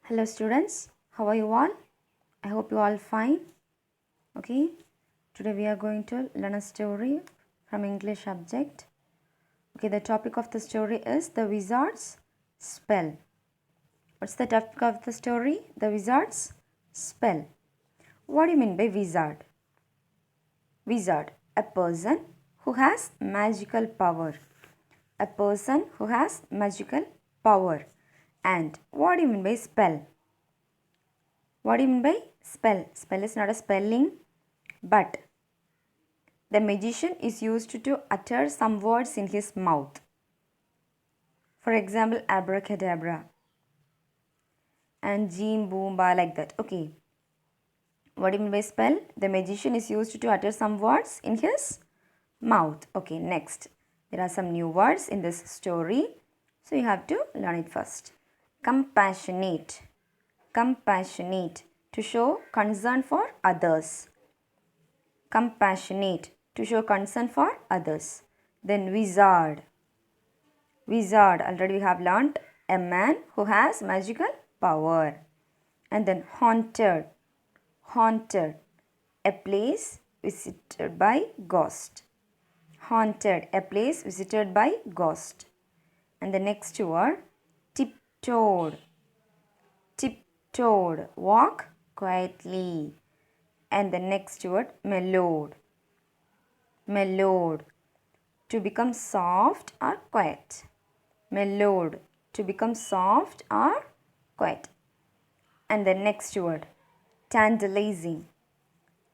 Hello students, how are you all? I hope you all fine. Okay, today we are going to learn a story from English subject. Okay, the topic of the story is the wizard's spell. What's the topic of the story? The wizard's spell. What do you mean by wizard? Wizard, a person who has magical power. A person who has magical power. And what do you mean by spell? What do you mean by spell? Spell is not a spelling, but the magician is used to utter some words in his mouth. For example, abracadabra and jeem boom ba like that. Okay. What do you mean by spell? The magician is used to utter some words in his mouth. Okay, next. There are some new words in this story. So you have to learn it first. Compassionate. Compassionate. To show concern for others. Compassionate, to show concern for others. Then wizard. Wizard, already we have learnt, a man who has magical power. And then haunted. Haunted, a place visited by ghost. Haunted, a place visited by ghost. And the next word, tiptoed. Tiptoed, walk quietly. And the next word, mellowed. Mellowed, to become soft or quiet. Mellowed, to become soft or quiet. And the next word, tantalizing.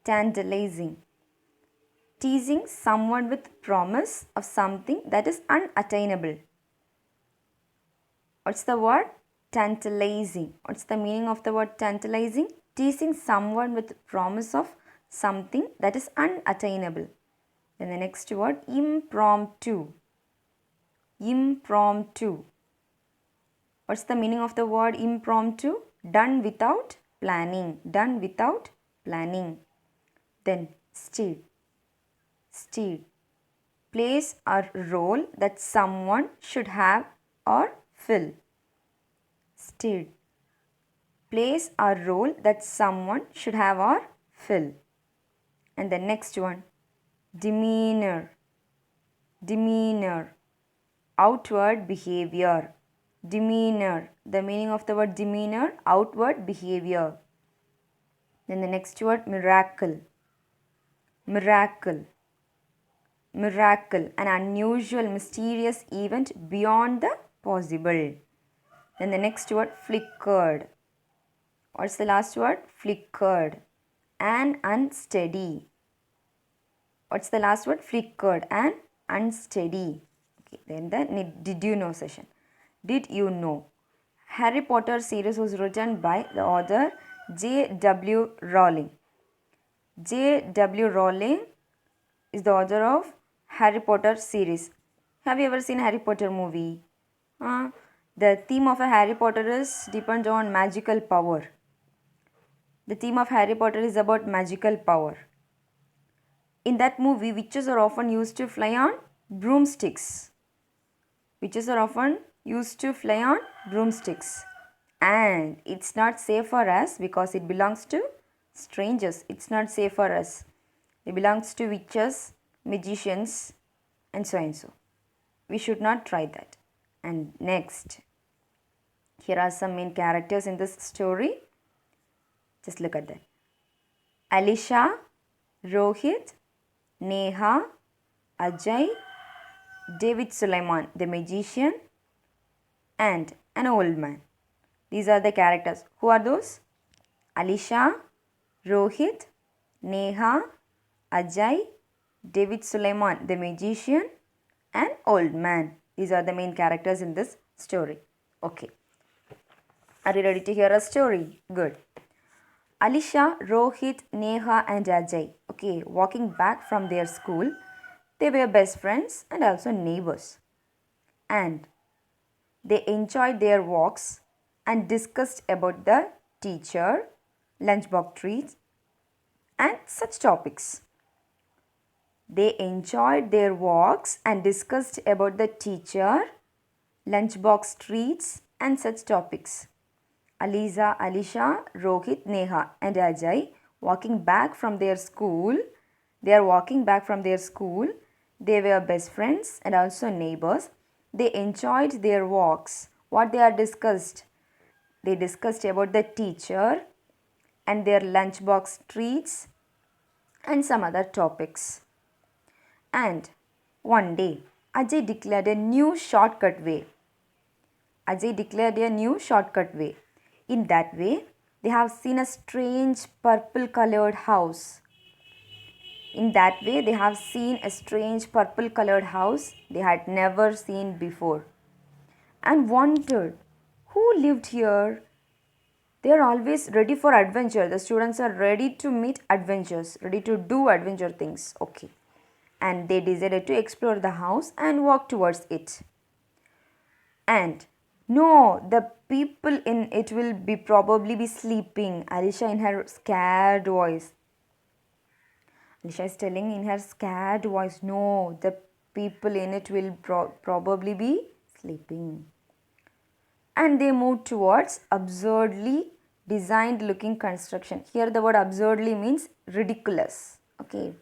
Tantalizing, teasing someone with promise of something that is unattainable. What's the word? Tantalizing. What's the meaning of the word tantalizing? Teasing someone with promise of something that is unattainable. Then the next word, impromptu. Impromptu. What's the meaning of the word impromptu? Done without planning. Done without planning. Then steed. Steed. Place or role that someone should have or fill. Steed. Place or role that someone should have or fill. And the next one, demeanor. Demeanor, outward behavior. Demeanor, the meaning of the word demeanor, outward behavior. Then the next word, miracle. Miracle. Miracle, an unusual, mysterious event beyond the possible. Then the next word, flickered. What's the last word? Flickered, an unsteady. What's the last word? Flickered and unsteady. Okay, then the did you know session. Did you know? Harry Potter series was written by the author J.W. Rowling. J.W. Rowling is the author of Harry Potter series. Have you ever seen Harry Potter movie? The theme of a Harry Potter is depends on magical power. The theme of Harry Potter is about magical power. In that movie, witches are often used to fly on broomsticks. Witches are often used to fly on broomsticks. And it's not safe for us because it belongs to strangers. It's not safe for us. It belongs to witches, magicians, and so and so. We should not try that. And next, here are some main characters in this story. Just look at that. Alisha, Rohit, Neha, Ajay, David Sulaiman, the magician, and an old man. These are the characters. Who are those? Alisha, Rohit, Neha, Ajay, David Sulaiman, the magician, and old man. These are the main characters in this story. Okay. Are you ready to hear a story? Good. Alisha, Rohit, Neha, and Ajay. Okay, walking back from their school, they were best friends and also neighbors. And they enjoyed their walks and discussed about the teacher, lunchbox treats, and such topics. They enjoyed their walks and discussed about the teacher, lunchbox treats, and such topics. Aliza, Alisha, Rohit, Neha, and Ajay walking back from their school. They are walking back from their school. They were best friends and also neighbors. They enjoyed their walks. What they are discussed? They discussed about the teacher and their lunchbox treats and some other topics. And one day, Ajay declared a new shortcut way. Ajay declared a new shortcut way. In that way, they have seen a strange purple colored house. In that way, they have seen a strange purple colored house they had never seen before and wondered who lived here. They are always ready for adventure. The students are ready to meet adventures, ready to do adventure things. Okay. And they decided to explore the house and walk towards it. And no, the people in it will be probably be sleeping. Alisha in her scared voice. Alisha is telling in her scared voice, no, the people in it will probably be sleeping. And they moved towards absurdly designed looking construction. Here the word absurdly means ridiculous. Okay.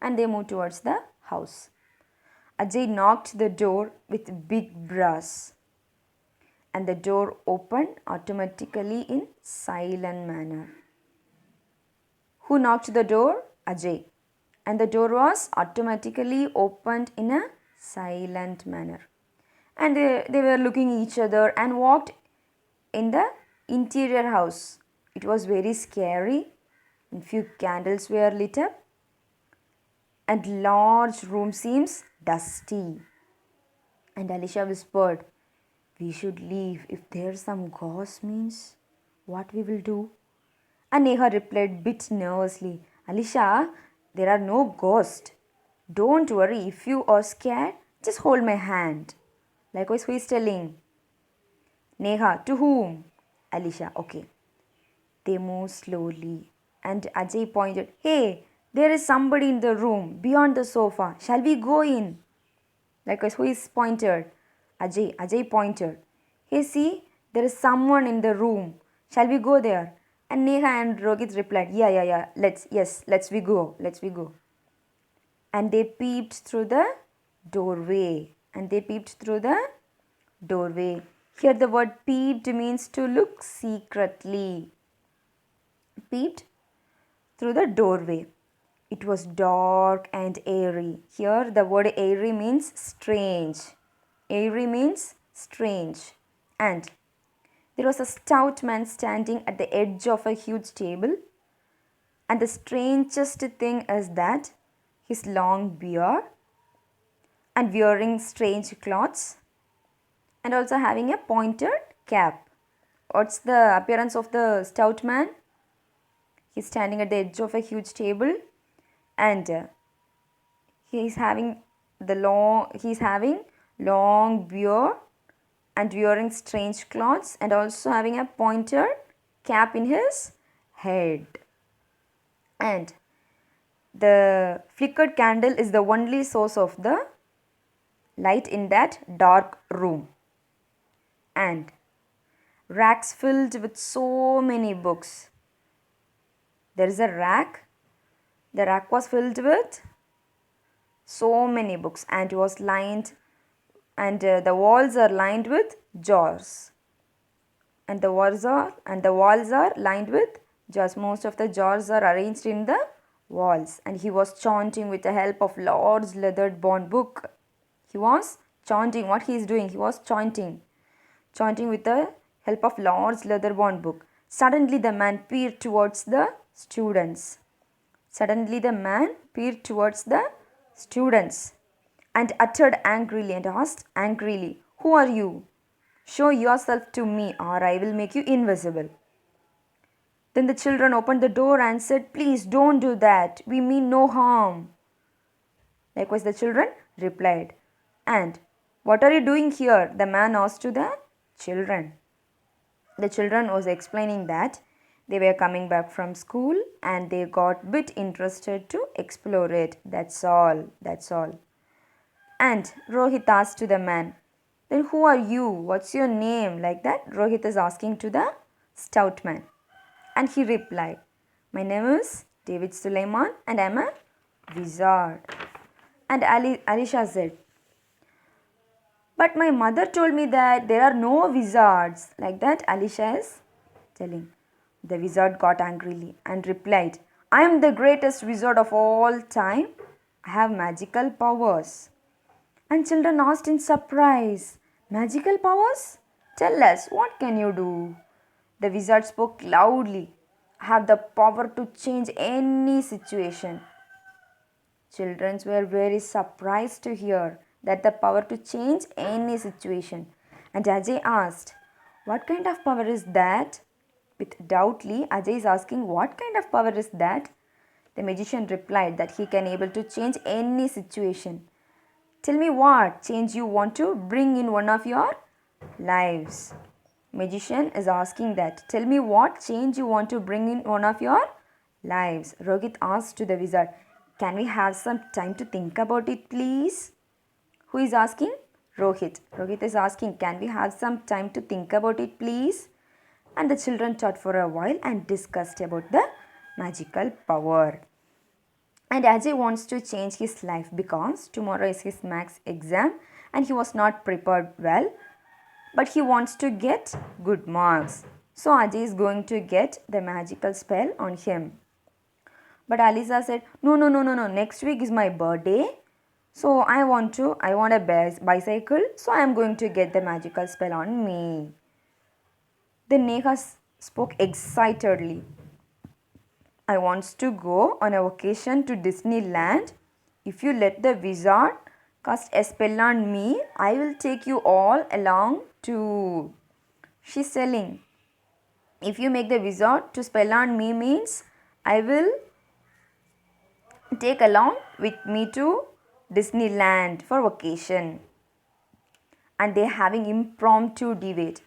And they moved towards the house. Ajay knocked the door with big brass. And the door opened automatically in silent manner. Who knocked the door? Ajay. And the door was automatically opened in a silent manner. And they were looking each other and walked in the interior house. It was very scary. And few candles were lit up. And large room seems dusty. And Alisha whispered, we should leave. If there's some ghost means what we will do? And Neha replied bit nervously, Alisha, there are no ghosts. Don't worry, if you are scared, just hold my hand. Likewise, who is telling? Neha, to whom? Alisha, okay. They moved slowly and Ajay pointed, hey, there is somebody in the room beyond the sofa. Shall we go in? Likewise, who is pointed? Ajay. Ajay pointed. Hey, see, there is someone in the room. Shall we go there? And Neha and Rohit replied, yeah. Let's we go. And they peeped through the doorway. Here the word peeped means to look secretly. Peeped through the doorway. It was dark and airy. Here the word airy means strange. Airy means strange. And there was a stout man standing at the edge of a huge table. And the strangest thing is that his long beard and wearing strange clothes and also having a pointed cap. What's the appearance of the stout man? He's standing at the edge of a huge table and he's having long beard and wearing strange clothes and also having a pointed cap in his head. And the flickered candle is the only source of the light in that dark room. And racks filled with so many books. There is a rack. The rack was filled with so many books and was lined and the walls are lined with jars. And the walls are lined with jars. Most of the jars are arranged in the walls. And he was chanting with the help of large leather-bound book. He was chanting. What he is doing? He was chanting with the help of large leather-bound book. Suddenly the man peered towards the students. And uttered angrily and asked angrily, who are you? Show yourself to me or I will make you invisible. Then the children opened the door and said, please don't do that. We mean no harm. Likewise the children replied. And what are you doing here? The man asked to the children. The children was explaining that they were coming back from school and they got bit interested to explore it. That's all. And Rohit asked to the man, then who are you? What's your name? Like that, Rohit is asking to the stout man. And he replied, my name is David Suleiman and I am a wizard. And Alisha said, but my mother told me that there are no wizards. Like that, Alisha is telling. The wizard got angrily and replied, I am the greatest wizard of all time. I have magical powers. And children asked in surprise, magical powers? Tell us, what can you do? The wizard spoke loudly, I have the power to change any situation. Children were very surprised to hear that the power to change any situation. And Ajay asked, what kind of power is that? With doubtly, Ajay is asking, what kind of power is that? The magician replied that he can able to change any situation. Tell me what change you want to bring in one of your lives. Magician is asking that. Tell me what change you want to bring in one of your lives. Rohit asked to the wizard, can we have some time to think about it, please? Who is asking? Rohit. Rohit is asking, can we have some time to think about it, please? And the children thought for a while and discussed about the magical power. And Ajay wants to change his life because tomorrow is his maths exam and he was not prepared well, but he wants to get good marks. So Ajay is going to get the magical spell on him. But Alisa said, no, next week is my birthday. So I want a bicycle. So I am going to get the magical spell on me. Then Neha spoke excitedly. I want to go on a vacation to Disneyland. If you let the wizard cast a spell on me, I will take you all along too. She's telling, if you make the wizard to spell on me means I will take along with me to Disneyland for vacation. And they're having impromptu debate.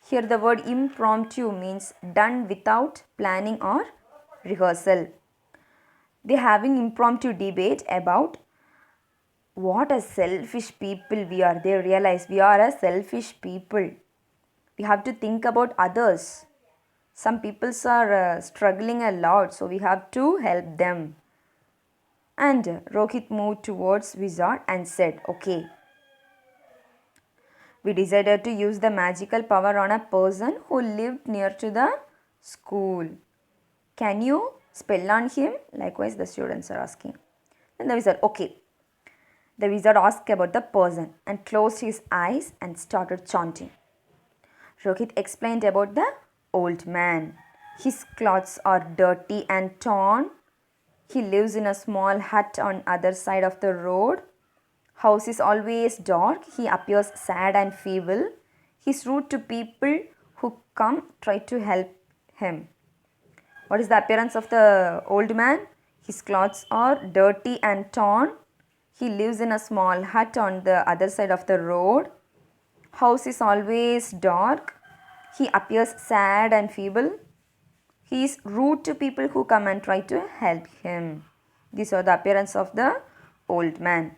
Here the word impromptu means done without planning or rehearsal. They're having impromptu debate about what a selfish people we are. They realize we are a selfish people. We have to think about others. Some people are struggling a lot, so we have to help them. And Rohit moved towards wizard and said, okay, we decided to use the magical power on a person who lived near to the school. Can you spell on him? Likewise, the students are asking. And the wizard, okay. The wizard asked about the person and closed his eyes and started chanting. Rohit explained about the old man. His clothes are dirty and torn. He lives in a small hut on other side of the road. House is always dark. He appears sad and feeble. He's rude to people who come try to help him. What is the appearance of the old man? His clothes are dirty and torn. He lives in a small hut on the other side of the road. House is always dark. He appears sad and feeble. He is rude to people who come and try to help him. These are the appearance of the old man.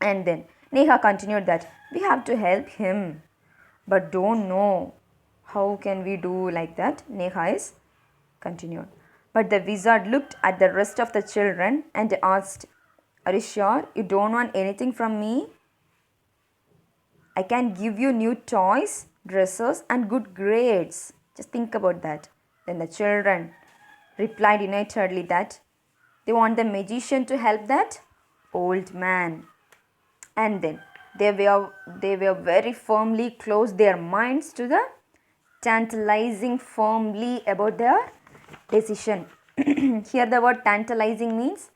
And then Neha continued that we have to help him, but don't know how can we do like that. Neha is continued. But the wizard looked at the rest of the children and asked, are you sure you don't want anything from me? I can give you new toys, dresses and good grades. Just think about that. Then the children replied unitedly that they want the magician to help that old man. And then they were very firmly closed their minds to the tantalizing firmly about their decision. Here the word tantalizing means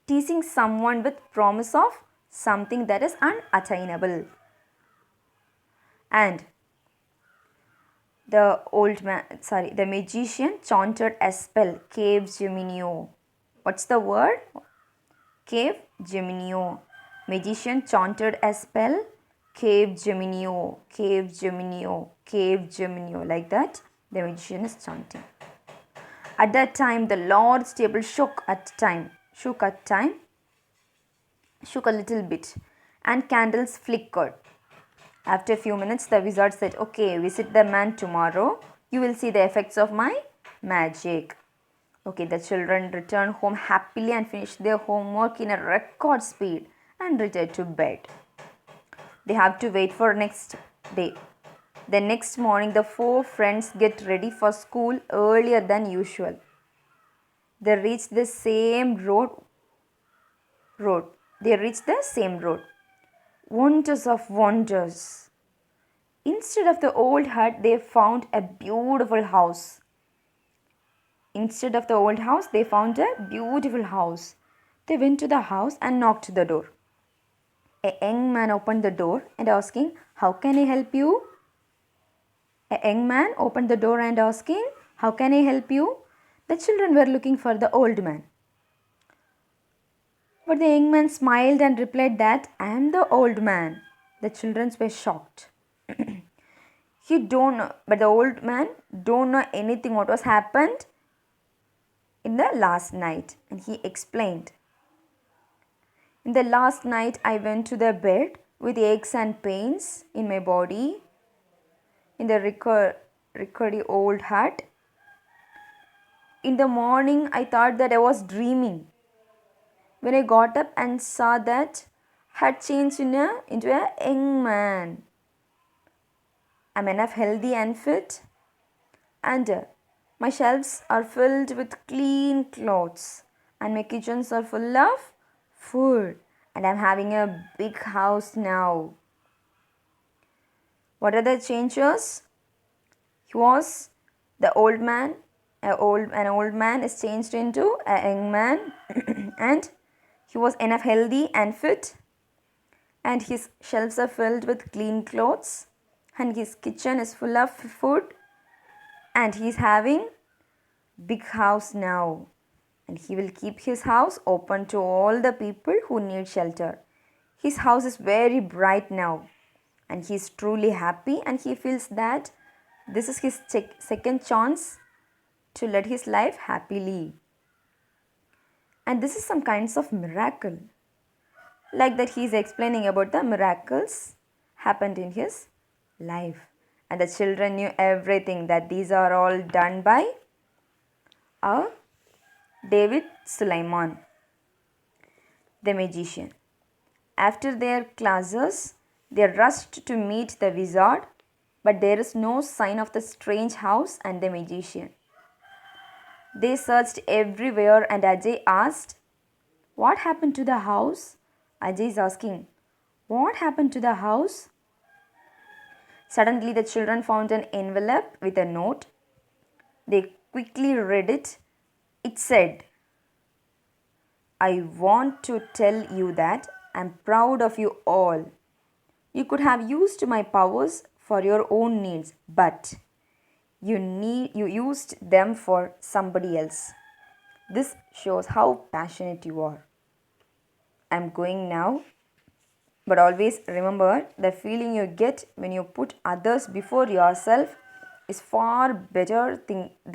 teasing someone with promise of something that is unattainable. And the magician chanted a spell, Cave Geminio. What's the word? Cave Geminio. Magician chanted a spell, Cave Geminio, Cave Geminio, Cave Geminio. Like that, the magician is chanting. At that time, the Lord's table shook a little bit, and candles flickered. After a few minutes, the wizard said, okay, visit the man tomorrow. You will see the effects of my magic. Okay, the children returned home happily and finished their homework in a record speed and retired to bed. They have to wait for next day. The next morning, the four friends get ready for school earlier than usual. They reach the same road. They reach the same road. Wonders of wonders. Instead of the old hut, they found a beautiful house. Instead of the old house, they found a beautiful house. They went to the house and knocked the door. A young man opened the door and asking, "How can I help you?" A young man opened the door and asking, "How can I help you?" The children were looking for the old man. But the young man smiled and replied that, "I am the old man." The children were shocked. He don't know, but the old man don't know anything what was happened in the last night. And he explained, "In the last night I went to the bed with aches and pains in my body in the rickety old hut. In the morning I thought that I was dreaming. When I got up and saw that had changed into a young man. I'm enough healthy and fit, and my shelves are filled with clean clothes, and my kitchens are full of food, and I'm having a big house now." What are the changes? He was the old man. An old man is changed into a young man, and he was enough healthy and fit, and his shelves are filled with clean clothes, and his kitchen is full of food, and he's having big house now, and he will keep his house open to all the people who need shelter. His house is very bright now, and he's truly happy, and he feels that this is his second chance to lead his life happily. And this is some kinds of miracle. Like that, he is explaining about the miracles happened in his life. And the children knew everything, that these are all done by David Sulaiman, the magician. After their classes, they rushed to meet the wizard, but there is no sign of the strange house and the magician. They searched everywhere, and Ajay asked, "What happened to the house?" Ajay is asking, "What happened to the house?" Suddenly, the children found an envelope with a note. They quickly read it. It said, "I want to tell you that I'm proud of you all. You could have used my powers for your own needs, but you used them for somebody else. This shows how passionate you are. I'm going now, but always remember, the feeling you get when you put others before yourself is far better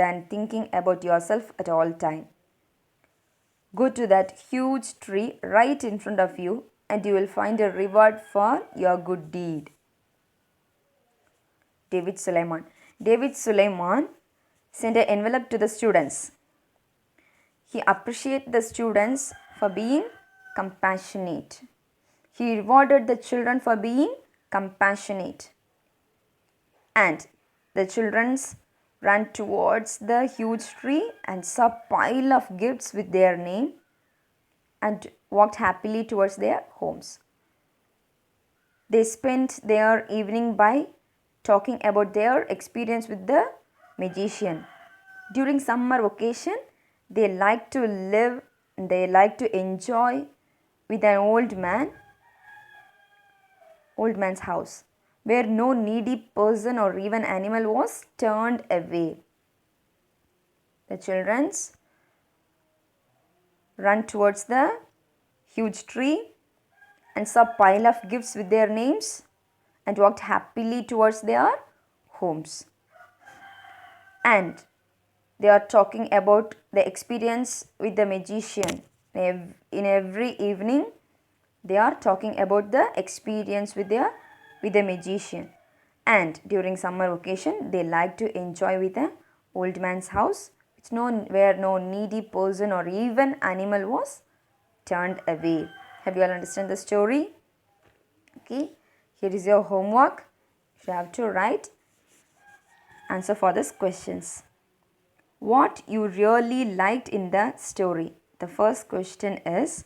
than thinking about yourself at all time. Go to that huge tree right in front of you, and you will find a reward for your good deed." David Sulaiman. David Sulaiman sent an envelope to the students. He appreciated the students for being compassionate. He rewarded the children for being compassionate. And the children ran towards the huge tree and saw a pile of gifts with their name and walked happily towards their homes. They spent their evening by talking about their experience with the magician. During summer vacation, they like to live and they like to enjoy with an old man's house, where no needy person or even animal was turned away. The children ran towards the huge tree and saw a pile of gifts with their names and walked happily towards their homes. And they are talking about the experience with the magician. In every evening, they are talking about the experience with the magician. And during summer vacation, they like to enjoy with a old man's house, where no needy person or even animal was turned away. Have you all understand the story? Okay, here is your homework. You have to write answer for these questions. What you really liked in the story? The first question is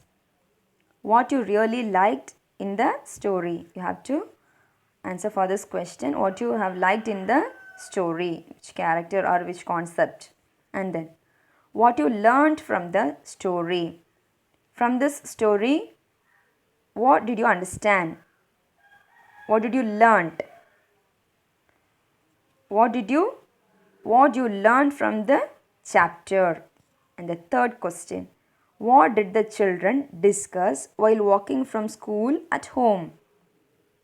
what you really liked in the story. You have to answer for this question. What you have liked in the story, which character or which concept. And then what you learned from the story. From this story, what did you understand? What did you learn? What you learned from the chapter? And the third question, what did the children discuss while walking from school at home?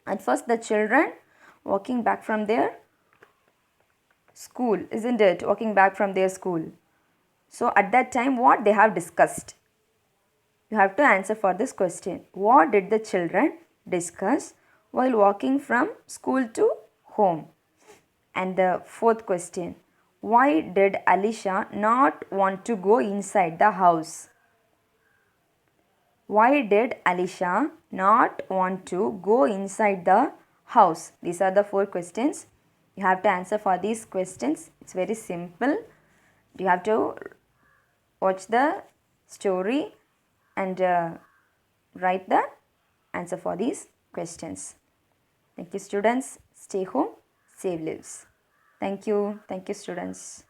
At first, the children walking back from their school, isn't it? Walking back from their school. So at that time, what they have discussed? You have to answer for this question. What did the children discuss while walking from school to home? And the fourth question, why did Alicia not want to go inside the house? Why did Alicia not want to go inside the house? These are the four questions. You have to answer for these questions. It's very simple. You have to watch the story and write the answer for these questions. Thank you, students. Stay home, save lives. Thank you. Thank you, students.